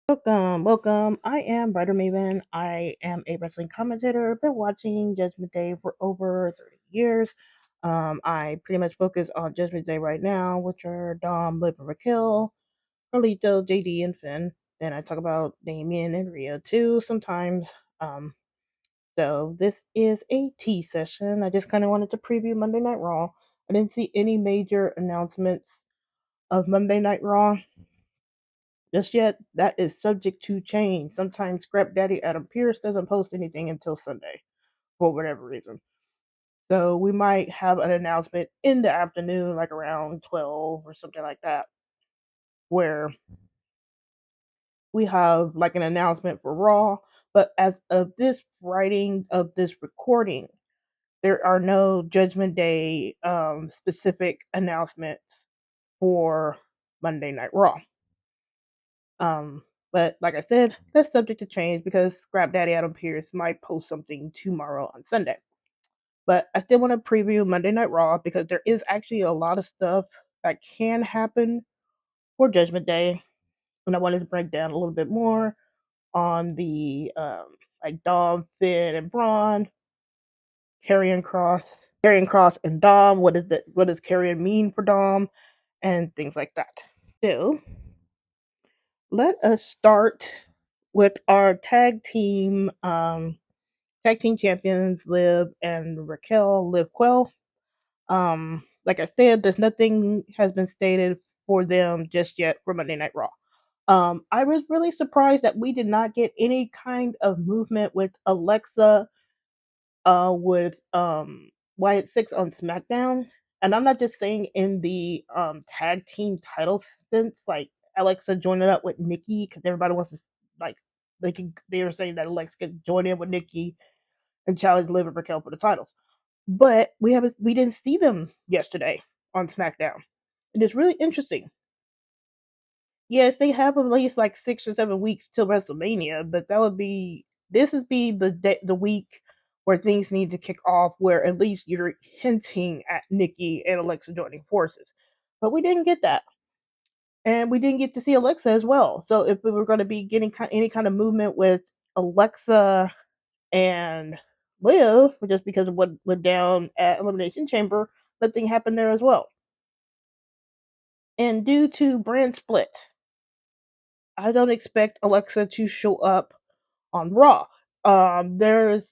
Welcome. I am WriterMaven. I am a wrestling commentator. Been watching Judgment Day for over 30 years. I pretty much focus on Judgment Day right now, which are Dom, Liv and Raquel, Carlito, JD, and Finn. Then I talk about Damien and Rhea too sometimes. Um, so this is a tea session. I just kind of wanted to preview Monday Night Raw. I didn't see any major announcements of Monday Night Raw just yet. That is subject to change. Sometimes Scrap Daddy Adam Pierce doesn't post anything until Sunday for whatever reason. So we might have an announcement in the afternoon, like around 12 or something like that, where we have like an announcement for Raw. But as of this writing of this recording, there are no Judgment Day specific announcements for Monday Night Raw. Um, but like I said, that's subject to change because Scrap Daddy Adam Pierce might post something tomorrow on Sunday. But I still want to preview Monday Night Raw because there is actually a lot of stuff that can happen for Judgment Day, and I wanted to break down a little bit more on the like Dom, Finn, and Bron, Karrion Kross, Karrion Kross and Dom. What does Karrion mean for Dom, and things like that. So let us start with our tag team champions, Liv and Raquel, Liv Quell. Like I said, there's nothing has been stated for them just yet for Monday Night Raw. I was really surprised that we did not get any kind of movement with Alexa, with Wyatt Six on SmackDown, and I'm not just saying in the tag team title sense, like Alexa joining up with Nikki because everybody wants to like they were saying that Alexa could join in with Nikki and challenge Liv and Raquel for the titles. But we didn't see them yesterday on SmackDown. And it's really interesting. Yes, they have at least like 6 or 7 weeks till WrestleMania, but that would be this would be the week where things need to kick off, where at least you're hinting at Nikki and Alexa joining forces. But we didn't get that, and we didn't get to see Alexa as well. So if we were going to be getting any kind of movement with Alexa and Liv, just because of what went down at Elimination Chamber, nothing happened there as well. And due to brand split, I don't expect Alexa to show up on Raw. There's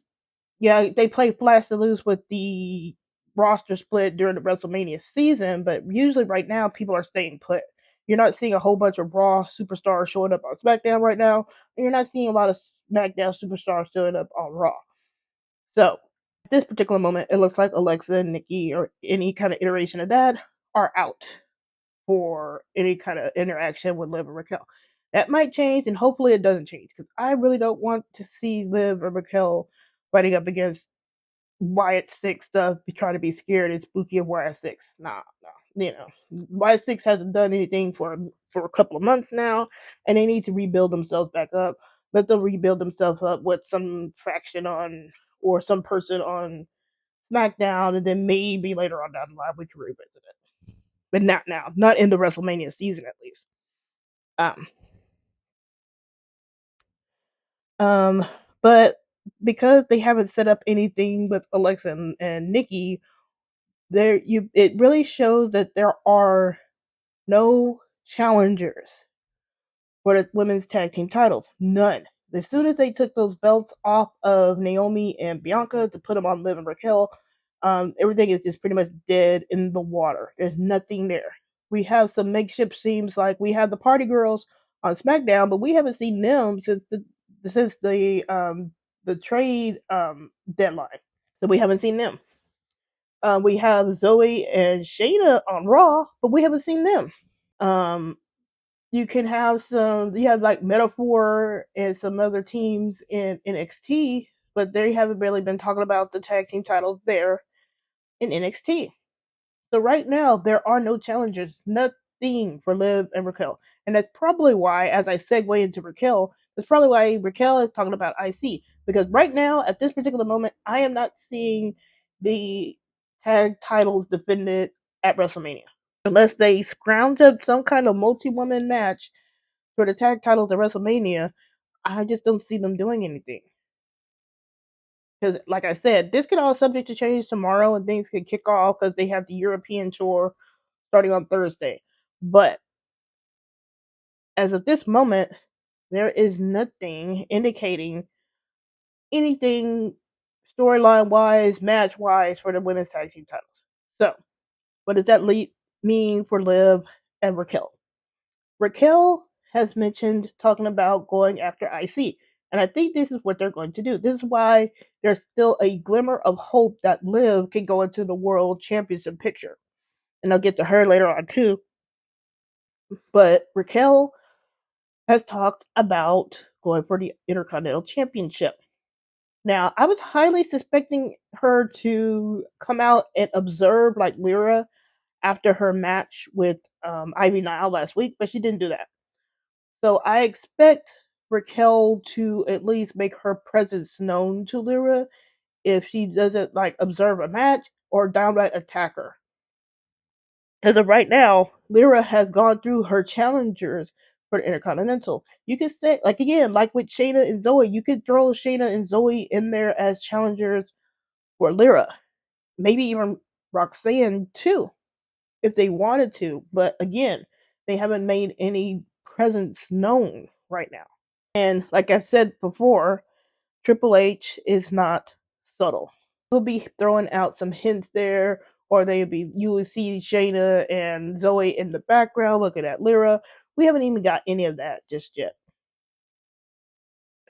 yeah, they play flash to lose with the roster split during the WrestleMania season, but usually right now people are staying put. You're not seeing a whole bunch of Raw superstars showing up on SmackDown right now, and you're not seeing a lot of SmackDown superstars showing up on Raw. So at this particular moment, it looks like Alexa and Nikki or any kind of iteration of that are out for any kind of interaction with Liv and Raquel. That might change, and hopefully it doesn't change because I really don't want to see Liv and Raquel fighting up against Wyatt Six stuff, trying to be scared and spooky of Wyatt Six. Nah, nah. Wyatt Six hasn't done anything for a couple of months now, and they need to rebuild themselves back up. Let them rebuild themselves up with some faction on or some person on SmackDown, and then maybe later on down the line we can revisit it. But not now, not in the WrestleMania season at least. Um, um, but because they haven't set up anything with Alexa and Nikki, it really shows that there are no challengers for the women's tag team titles. None. As soon as they took those belts off of Naomi and Bianca to put them on Liv and Raquel, everything is just pretty much dead in the water. There's nothing there. We have some makeshift teams like we have the Party Girls on SmackDown, but we haven't seen them since the trade deadline. So we haven't seen them. We have Zoe and Shayna on Raw, but we haven't seen them. Um, you have like Metaphor and some other teams in NXT, but they haven't really been talking about the tag team titles there in NXT. So right now there are no challengers, nothing for Liv and Raquel, and that's probably why, as I segue into Raquel, that's probably why Raquel is talking about IC because right now at this particular moment I am not seeing the tag titles defended at WrestleMania unless they scrounge up some kind of multi-woman match for the tag titles at WrestleMania, I just don't see them doing anything. Because, like I said, this could all subject to change tomorrow, and things could kick off because they have the European tour starting on Thursday. But as of this moment, there is nothing indicating anything storyline wise, match wise for the women's tag team titles. So, what does that mean for Liv and Raquel? Raquel has mentioned talking about going after IC. And I think this is what they're going to do. This is why there's still a glimmer of hope that Liv can go into the world championship picture. And I'll get to her later on too. But Raquel has talked about going for the Intercontinental Championship. Now, I was highly suspecting her to come out and observe like Lyra after her match with Ivy Nile last week, but she didn't do that. So I expect Raquel to at least make her presence known to Lyra if she doesn't like observe a match or downright attack her. As of right now, Lyra has gone through her challengers for the Intercontinental. You could say, like again, like with Shayna and Zoe, you could throw Shayna and Zoe in there as challengers for Lyra. Maybe even Roxanne too, if they wanted to. But again, they haven't made any presence known right now. And like I've said before, Triple H is not subtle. He'll be throwing out some hints there, or you will see Shayna and Zoe in the background looking at Lyra. We haven't even got any of that just yet.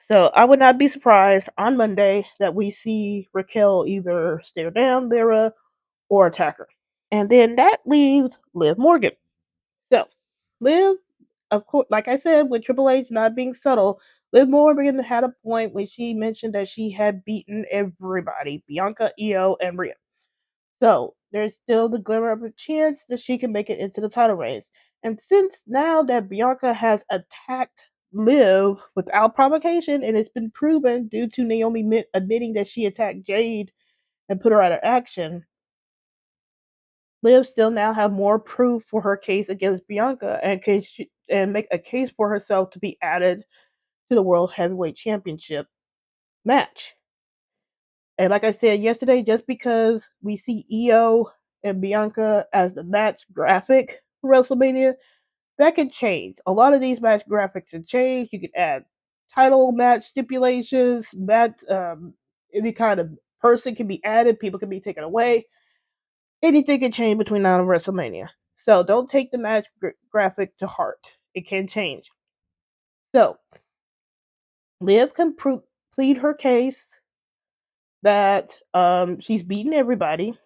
So I would not be surprised on Monday that we see Raquel either stare down Lyra or attack her. And then that leaves Liv Morgan. So Liv, of course, like I said, with Triple H not being subtle, Liv Morgan had a point when she mentioned that she had beaten everybody, Bianca, Iyo, and Rhea. So there's still the glimmer of a chance that she can make it into the title race. And since now that Bianca has attacked Liv without provocation, and it's been proven due to Naomi admitting that she attacked Jade and put her out of action, Liv still now have more proof for her case against Bianca and make a case for herself to be added to the World Heavyweight Championship match. And like I said yesterday, just because we see Iyo and Bianca as the match graphic for WrestleMania, that can change. A lot of these match graphics can change. You can add title match stipulations, any kind of person can be added, people can be taken away. Anything can change between now and WrestleMania. So don't take the match graphic to heart. It can change. So Liv can plead her case that she's beaten everybody,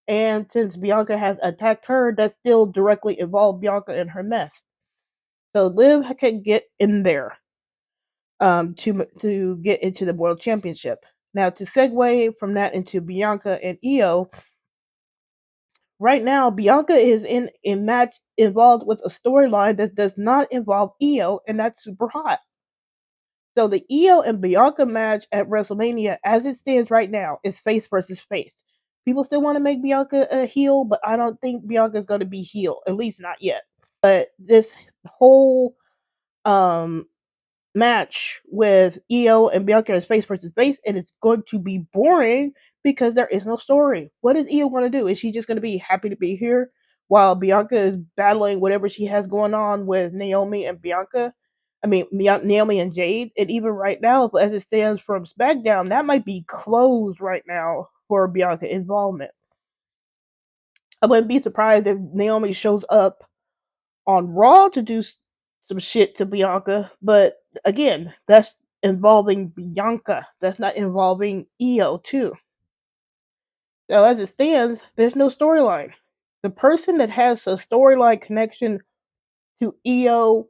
and since Bianca has attacked her, that still directly involved Bianca and her mess. So Liv can get in there to get into the World Championship. Now to segue from that into Bianca and Iyo, right now Bianca is in a match involved with a storyline that does not involve Iyo, and that's super hot. So the Iyo and Bianca match at WrestleMania, as it stands right now, is face versus face. People still want to make Bianca a heel, but I don't think Bianca's going to be heel, at least not yet. But this whole um, match with Iyo and Bianca is face versus face, and it's going to be boring because there is no story. What is Iyo going to do? Is she just going to be happy to be here while Bianca is battling whatever she has going on with Naomi and Bianca? I mean, Naomi and Jade. And even right now, as it stands from SmackDown, that might be closed right now for Bianca involvement. I wouldn't be surprised if Naomi shows up on Raw to do some shit to Bianca, but again, that's involving Bianca. That's not involving Iyo too. So as it stands, there's no storyline. The person that has a storyline connection to Iyo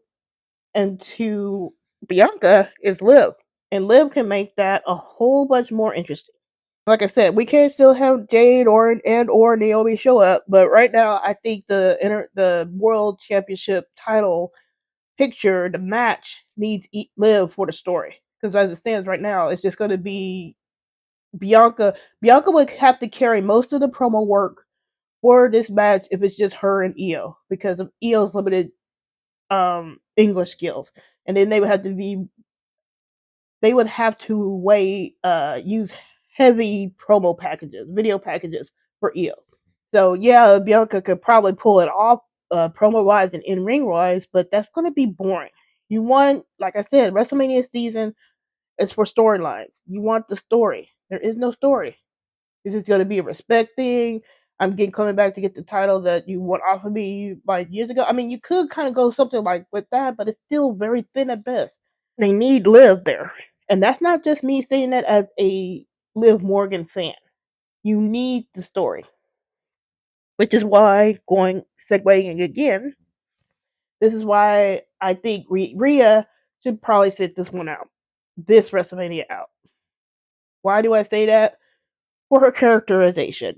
and to Bianca is Liv, and Liv can make that a whole bunch more interesting. Like I said, we can still have Jade or Naomi show up, but right now I think the World Championship title picture, the match needs Liv for the story. Because as it stands right now, it's just going to be Bianca. Bianca would have to carry most of the promo work for this match if it's just her and Iyo, because of Iyo's limited English skills, and then they would have to use heavy promo packages, video packages for Iyo. So yeah, Bianca could probably pull it off promo wise and in ring wise, but that's going to be boring. You want, like I said, WrestleMania season is for storylines. You want the story. There is no story. This is going to be a respect thing. I'm getting coming back to get the title that you won off of me like years ago. I mean, you could kind of go something like with that, but it's still very thin at best. They need Liv there, and that's not just me saying that as a Liv Morgan fan. You need the story, which is why going segueing again. This is why I think Rhea should probably sit this one out, this WrestleMania out. Why do I say that? For her characterization.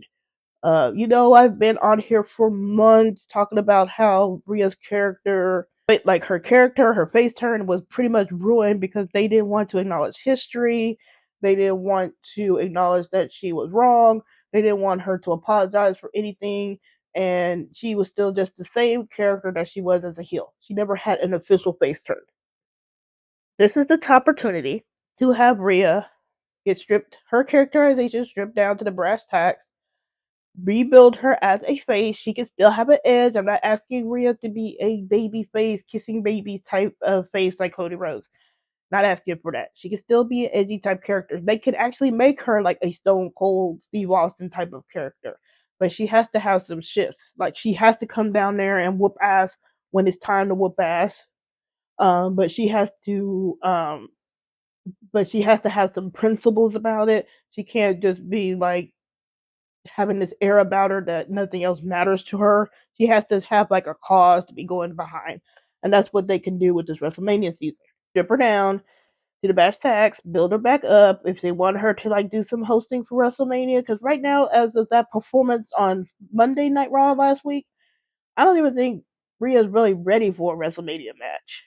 I've been on here for months talking about how Rhea's character, like her character, her face turn was pretty much ruined because they didn't want to acknowledge history. They didn't want to acknowledge that she was wrong. They didn't want her to apologize for anything. And she was still just the same character that she was as a heel. She never had an official face turn. This is the opportunity to have Rhea get stripped, her characterization stripped down to the brass tacks, rebuild her as a face. She can still have an edge. I'm not asking Rhea to be a baby face, kissing babies type of face like Cody Rhodes. Not asking for that. She can still be an edgy type character. They could actually make her like a Stone Cold Steve Austin type of character. But she has to have some shifts. Like she has to come down there and whoop ass when it's time to whoop ass. But she has to have some principles about it. She can't just be like having this air about her that nothing else matters to her. She has to have like a cause to be going behind. And that's what they can do with this WrestleMania season. Strip her down, do the bash tags, build her back up. If they want her to like do some hosting for WrestleMania, because right now, as of that performance on Monday Night Raw last week, I don't even think Rhea's really ready for a WrestleMania match.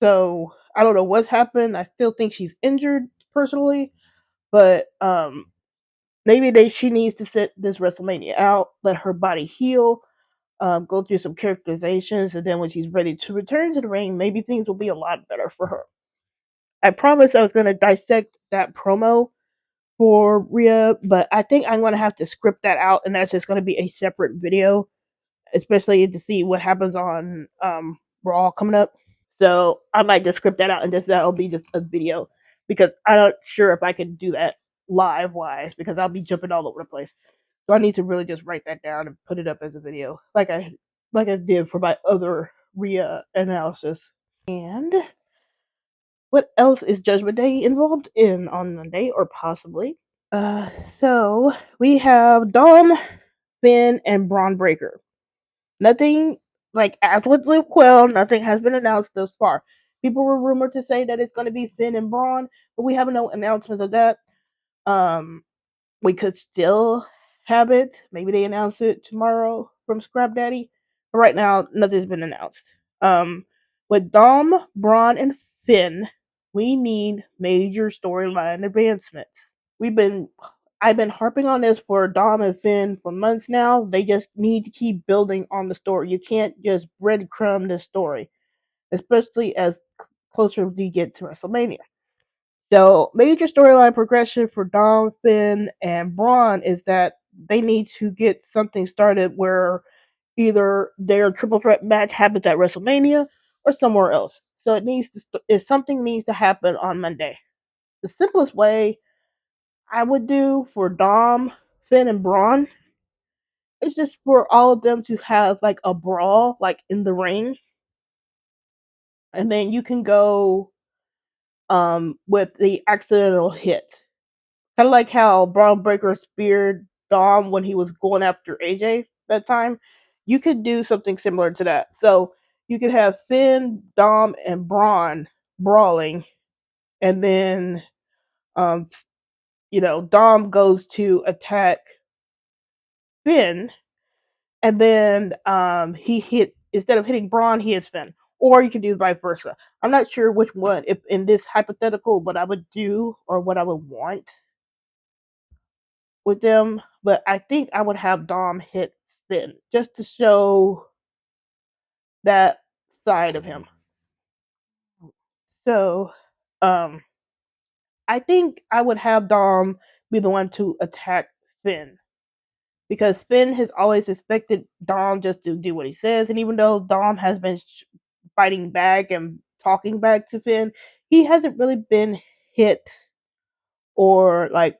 So I don't know what's happened. I still think she's injured personally, but maybe she needs to sit this WrestleMania out, let her body heal, go through some characterizations, and then when she's ready to return to the ring, maybe things will be a lot better for her. I promised I was going to dissect that promo for Rhea, but I think I'm going to have to script that out, and that's just going to be a separate video, especially to see what happens on Raw coming up. So I might just script that out, and just that'll be just a video because I'm not sure if I can do that live wise because I'll be jumping all over the place. So I need to really just write that down and put it up as a video, like I did for my other Rhea analysis. And what else is Judgment Day involved in on Monday, or possibly? Uh, so we have Dom, Finn, and Braun Breaker. Nothing, like as with Liv Raquel, nothing has been announced thus far. People were rumored to say that it's going to be Finn and Braun, but we have no announcements of that. Um, we could still have it. Maybe they announce it tomorrow from Scrap Daddy. But right now, nothing's been announced. With Dom, Braun, and Finn, we need major storyline advancements. We've been I've been harping on this for Dom and Finn for months now. They just need to keep building on the story. You can't just breadcrumb this story, especially as closer we get to WrestleMania. So, major storyline progression for Dom, Finn, and Braun is that they need to get something started where either their triple threat match happens at WrestleMania or somewhere else. So if something needs to happen on Monday. The simplest way I would do for Dom, Finn, and Braun is just for all of them to have like a brawl, like in the ring, and then you can go with the accidental hit. Kind of like how Braun Breaker speared Dom when he was going after AJ that time. You could do something similar to that. So you could have Finn, Dom, and Braun brawling, and then um, Dom goes to attack Finn, and then he hit instead of hitting Braun, he hits Finn. Or you could do vice versa. I'm not sure which one, if in this hypothetical, what I would do or what I would want with them, but I think I would have Dom hit Finn just to show that side of him. So, um, I think I would have Dom be the one to attack Finn because Finn has always expected Dom just to do what he says, and even though Dom has been fighting back and talking back to Finn, he hasn't really been hit or like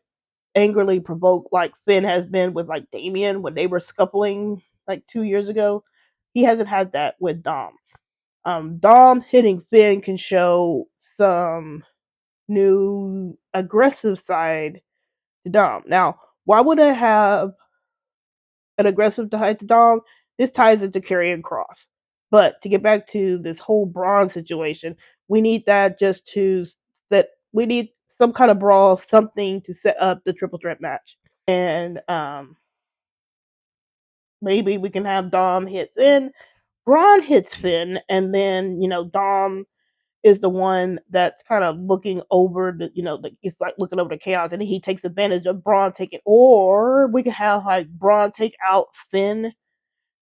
angrily provoked like Finn has been with like Damien when they were scuffling like 2 years ago. He hasn't had that with Dom. Dom hitting Finn can show some new aggressive side to Dom. Now, why would I have an aggressive side to Dom? This ties into Karrion Kross. But to get back to this whole Bron situation, we need that just to set. We need some kind of brawl, something to set up the triple threat match, and maybe we can have Dom hit Finn, Bron hits Finn, and then Dom is the one that's kind of looking over it's like looking over the chaos, and he takes advantage of Braun taking. Or we could have like Braun take out Finn,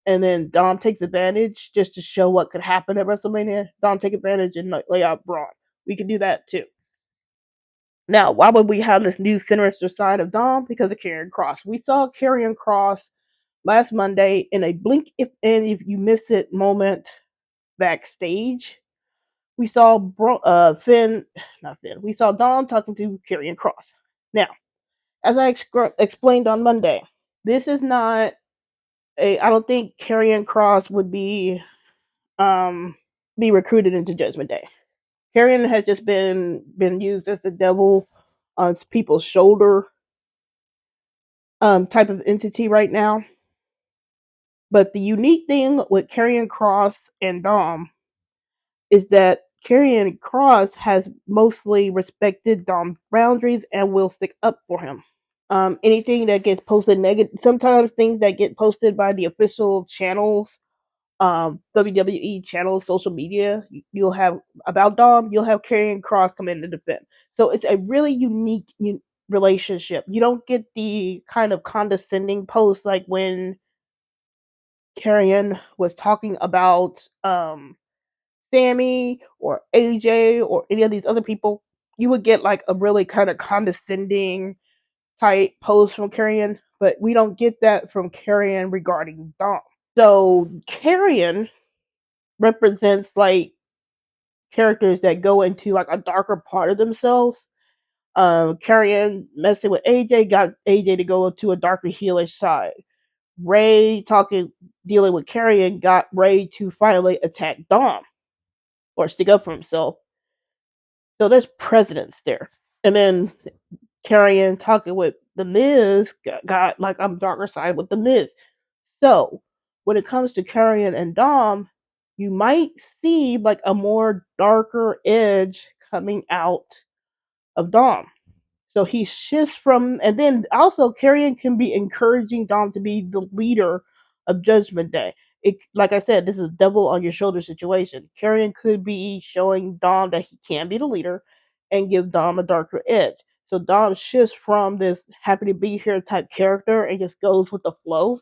and then Dom takes advantage just to show what could happen at WrestleMania. Dom take advantage and like lay out Braun. We could do that too. Now, why would we have this new sinister side of Dom? Because of Karrion Kross. We saw Karrion Kross last Monday in a blink if you miss it moment backstage. We saw Finn, not Finn. We saw Dom talking to Karrion Kross. Now, as I explained on Monday, this is not a. I don't think Karrion Kross would um be recruited into Judgment Day. Karrion has just been used as the devil on people's shoulder type of entity right now. But the unique thing with Karrion Kross and Dom is that Karrion Kross has mostly respected Dom's boundaries and will stick up for him. Anything that gets posted negative, sometimes things that get posted by the official channels, WWE channels, social media, you'll have about Dom, you'll have Karrion Kross come in to defend. So it's a really unique relationship. You don't get the kind of condescending post like when Karrion was talking about Sammy or AJ or any of these other people. You would get like a really kind of condescending type post from Karrion, but we don't get that from Karrion regarding Dom. So Karrion represents like characters that go into like a darker part of themselves. Karrion messing with AJ got AJ to go to a darker heelish side. Ray dealing with Karrion got Ray to finally attack Dom or stick up for himself. So there's precedence there. And then Karrion talking with the Miz got like I'm darker side with the Miz. So when it comes to Karrion and Dom, you might see like a more darker edge coming out of Dom. So he shifts from, and then also Karrion can be encouraging Dom to be the leader of Judgment Day. Like I said, this is a devil on your shoulder situation. Karrion could be showing Dom that he can be the leader and give Dom a darker edge. So Dom shifts from this happy to be here type character and just goes with the flow.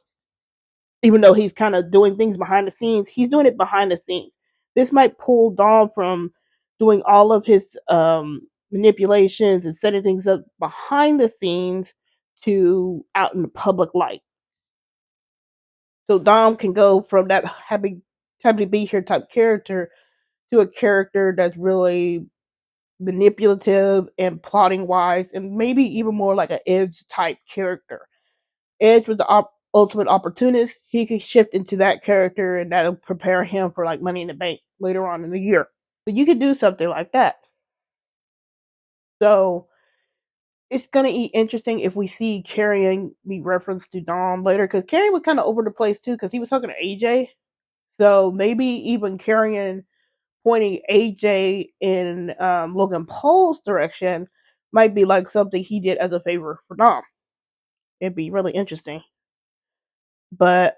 Even though he's kind of doing things behind the scenes, he's doing it behind the scenes. This might pull Dom from doing all of his manipulations and setting things up behind the scenes to out in the public light. So Dom can go from that happy to be here type character to a character that's really manipulative and plotting wise, and maybe even more like an Edge type character. Edge was the ultimate opportunist. He could shift into that character, and that'll prepare him for like Money in the Bank later on in the year. So you could do something like that. So it's gonna be interesting if we see Karrion be referenced to Dom later, because Karrion was kind of over the place too, because he was talking to AJ. So maybe even Karrion pointing AJ in Logan Paul's direction might be like something he did as a favor for Dom. It'd be really interesting. But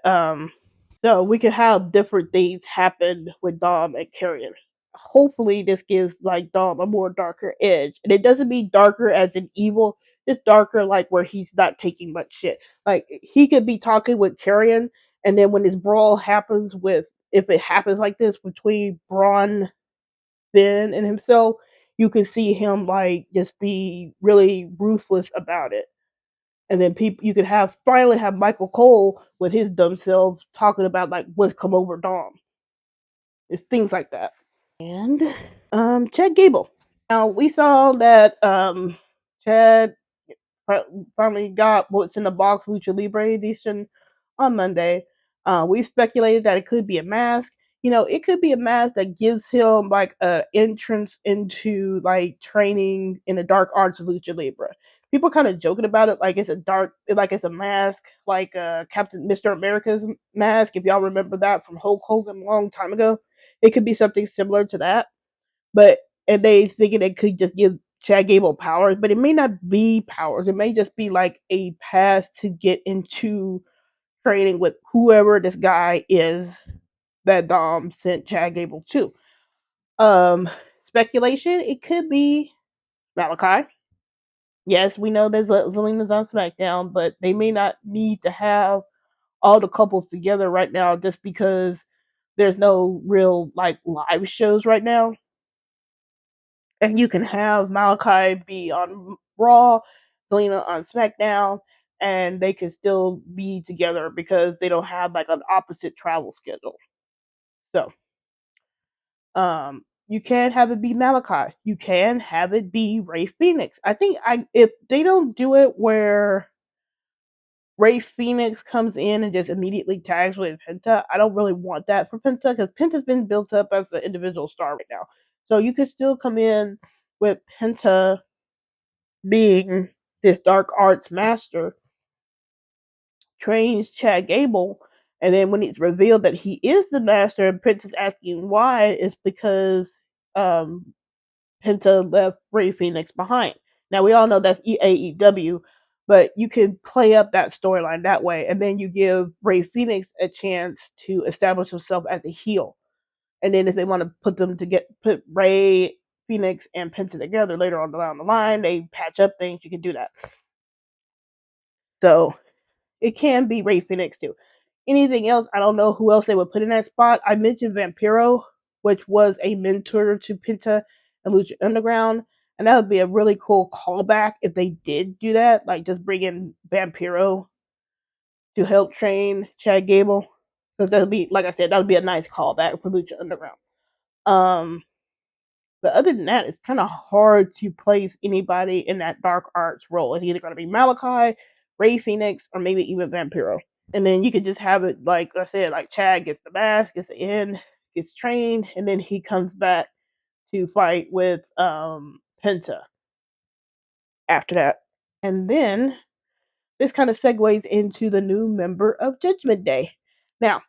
so we could have different things happen with Dom and Karrion. Hopefully this gives like Dom a more darker edge. And it doesn't mean darker as in evil, just darker like where he's not taking much shit. Like he could be talking with Karrion, and then when this brawl happens with if it happens like this between Bron, Finn, and himself, you can see him like just be really ruthless about it. And then people, you could have finally have Michael Cole with his dumb self talking about like what's come over Dom. It's things like that. And Chad Gable. Now we saw that Chad finally got what's in the box Lucha Libre edition on Monday. We speculated that it could be a mask. You know, it could be a mask that gives him like a entrance into like training in the dark arts of Lucha Libre. People kind of joking about it like it's a dark, like it's a mask, like Captain Mr. America's mask. If y'all remember that from Hulk Hogan a long time ago, it could be something similar to that. But and they thinking it could just give Chad Gable powers, but it may not be powers. It may just be like a pass to get into training with whoever this guy is that Dom sent Chad Gable to. Um, Speculation, it could be Malachi. Yes, we know there's Zelina's on SmackDown, but they may not need to have all the couples together right now just because there's no real like live shows right now. And you can have Malachi be on Raw, Selena on SmackDown, and they can still be together because they don't have like an opposite travel schedule. So, you can have it be Malachi. You can have it be Ray Phoenix. I think if they don't do it where Ray Phoenix comes in and just immediately tags with Penta, I don't really want that for Penta because Penta's been built up as an individual star right now. So you could still come in with Penta being this dark arts master, trains Chad Gable, and then when it's revealed that he is the master, and Prince is asking why, it's because um, Penta left Ray Phoenix behind. Now we all know that's AEW, but you can play up that storyline that way, and then you give Ray Phoenix a chance to establish himself as a heel. And then if they want to put Ray Phoenix and Penta together later on down the line, they patch up things. You can do that. So it can be Ray Phoenix too. Anything else, I don't know who else they would put in that spot. I mentioned Vampiro, which was a mentor to Penta and Lucha Underground. And that would be a really cool callback if they did do that. Like just bring in Vampiro to help train Chad Gable. Because that would be, like I said, that would be a nice callback for Lucha Underground. Um, but other than that, it's kind of hard to place anybody in that dark arts role. It's either going to be Malachi, Ray Phoenix, or maybe even Vampiro. And then you could just have it like I said, like Chad gets the mask, gets the end, gets trained, and then he comes back to fight with Penta after that. And then this kind of segues into the new member of Judgment Day. Now,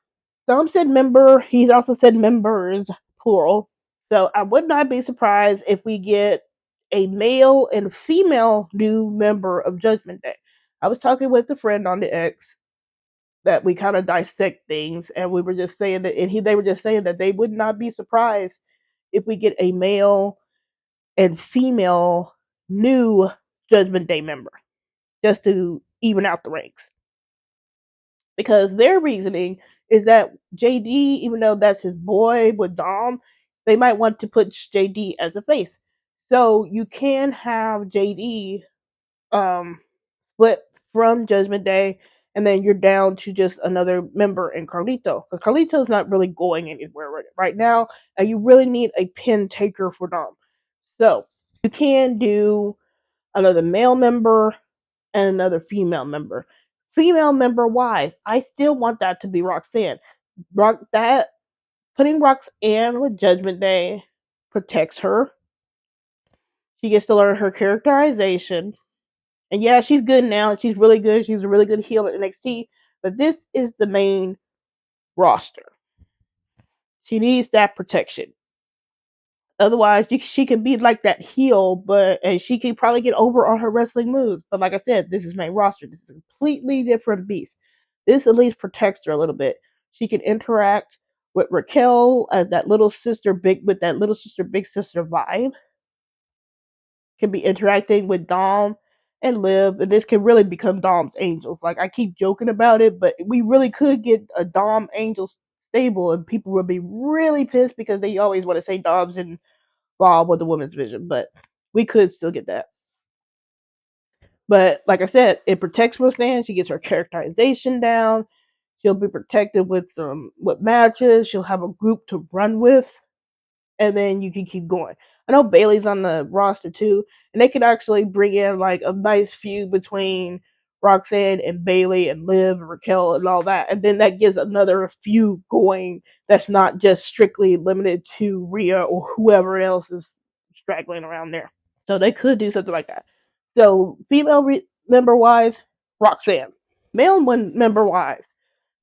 some said member, he's also said members, plural. So I would not be surprised if we get a male and female new member of Judgment Day. I was talking with a friend on the X that we kind of dissect things, and we were just saying that, and they were just saying that they would not be surprised if we get a male and female new Judgment Day member, just to even out the ranks. Because their reasoning is that JD, even though that's his boy with Dom, they might want to put JD as a face. So you can have JD split from Judgment Day, and then you're down to just another member in Carlito. Because Carlito's not really going anywhere right now, and you really need a pin taker for Dom. So you can do another male member and another female member. Female member wise, I still want that to be Roxanne. That putting Roxanne with Judgment Day protects her. She gets to learn her characterization. And yeah, she's good now. She's really good. She's a really good heel at NXT. But this is the main roster. She needs that protection. Otherwise, she could be like that heel, and she could probably get over on her wrestling moves. But like I said, this is main roster. This is a completely different beast. This at least protects her a little bit. She can interact with Raquel as that little sister big sister vibe. Can be interacting with Dom and Liv, and this can really become Dom's Angels. Like I keep joking about it, but we really could get a Dom Angels stable, and people would be really pissed because they always want to say Dom's involved with the women's division, but we could still get that. But like I said, it protects Roseanne. She gets her characterization down. She'll be protected with matches. She'll have a group to run with, and then you can keep going. I know Bailey's on the roster too, and they could actually bring in like a nice feud between Roxanne and Bailey and Liv and Raquel and all that, and then that gives another feud going that's not just strictly limited to Rhea or whoever else is straggling around there. So they could do something like that. So female member wise, Roxanne. Male member wise,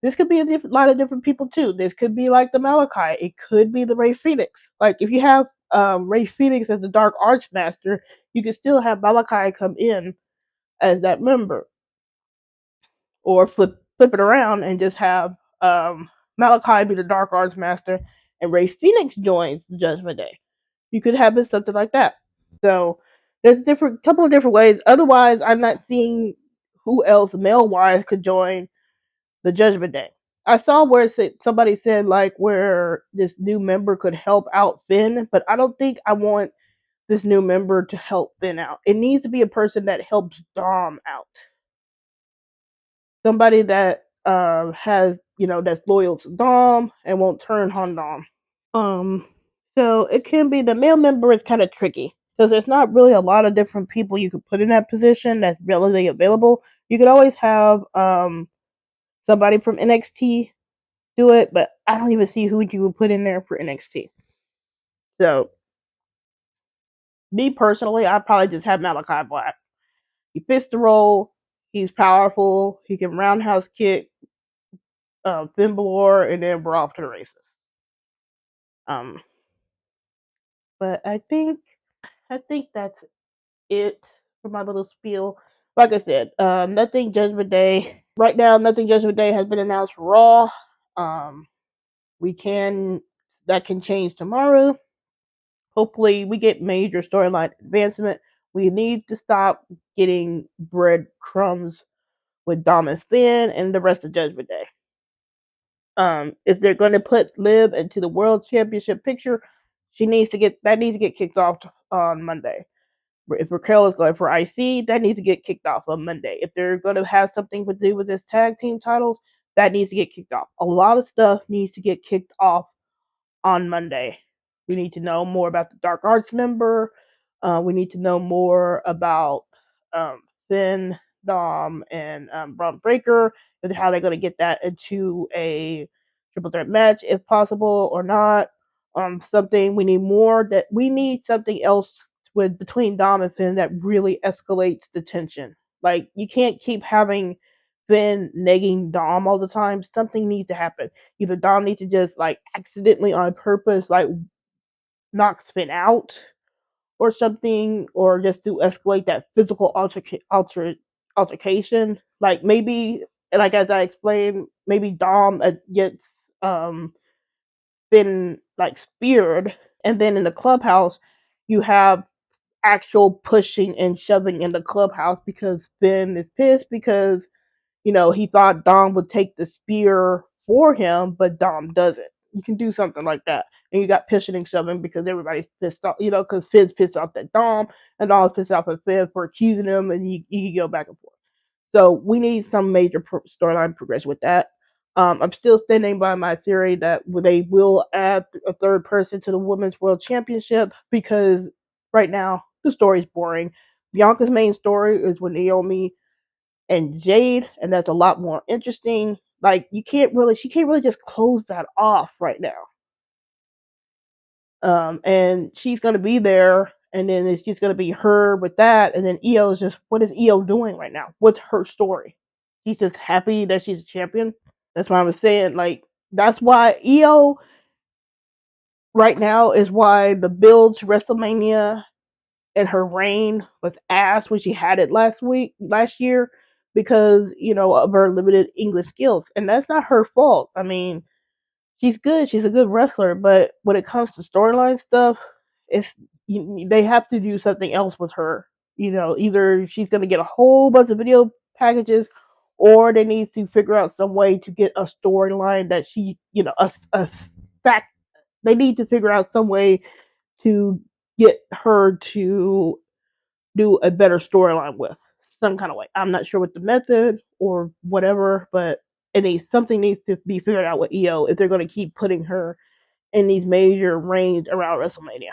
this could be a lot of different people too. This could be like the Malachi. It could be the Ray Phoenix. Like if you have Ray Phoenix as the Dark Arts Master, you could still have Malachi come in as that member, or flip it around and just have Malachi be the Dark Arts Master and Ray Phoenix joins the Judgment Day. You could have it something like that. So there's a couple of different ways. Otherwise, I'm not seeing who else male wise could join the Judgment Day. I saw where somebody said like where this new member could help out Finn, but I don't think I want this new member to help Finn out. It needs to be a person that helps Dom out. Somebody that has, that's loyal to Dom and won't turn on Dom. So it can be the male member is kind of tricky because there's not really a lot of different people you could put in that position that's readily available. You could always have somebody from NXT do it, but I don't even see who you would put in there for NXT. So, me personally, I'd probably just have Malachi Black. He fits the role. He's powerful. He can roundhouse kick Finn Balor, and then we're off to the races. Um, but I think that's it for my little spiel. Like I said, nothing Judgment Day right now. Nothing Judgment Day has been announced for Raw. Um, that can change tomorrow. Hopefully, we get major storyline advancement. We need to stop getting breadcrumbs with Dom and Finn and the rest of Judgment Day. If they're going to put Liv into the World Championship picture, needs to get kicked off on Monday. If Raquel is going for IC, that needs to get kicked off on Monday. If they're going to have something to do with this tag team titles, that needs to get kicked off. A lot of stuff needs to get kicked off on Monday. We need to know more about the Dark Arts member. We need to know more about Finn, Dom, and Bron Breakker, and how they're going to get that into a triple threat match, if possible or not. Something we need something else with between Dom and Finn that really escalates the tension. Like you can't keep having Finn negging Dom all the time. Something needs to happen. Either Dom needs to just like accidentally on purpose like knock Finn out or something, or just to escalate that physical altercation. Like maybe, like as I explained, maybe Dom gets Finn like speared, and then in the clubhouse you have actual pushing and shoving in the clubhouse because Finn is pissed because he thought Dom would take the spear for him, but Dom doesn't. You can do something like that. And you got pushing and shoving because everybody's pissed off, because Finn's pissed off at Dom, and Dom's pissed off at Finn for accusing him, and you can go back and forth. So we need some major storyline progression with that. I'm still standing by my theory that they will add a third person to the Women's World Championship because right now the story's boring. Bianca's main story is with Naomi and Jade, and that's a lot more interesting. Like she can't really just close that off right now. And she's gonna be there, and then it's just gonna be her with that, and then Iyo is just what is Iyo doing right now? What's her story? She's just happy that she's a champion. That's why I was saying, like, that's why Iyo right now is why the build to WrestleMania and her reign was ass when she had it last year, because of her limited English skills, and that's not her fault. I mean, she's good, she's a good wrestler, but when it comes to storyline stuff, it's they have to do something else with her. Either she's gonna get a whole bunch of video packages, or they need to figure out some way to get a storyline that she, a fact. They need to figure out some way to get her to do a better storyline with some kind of way. I'm not sure what the method or whatever, but something needs to be figured out with Iyo if they're going to keep putting her in these major reigns around WrestleMania.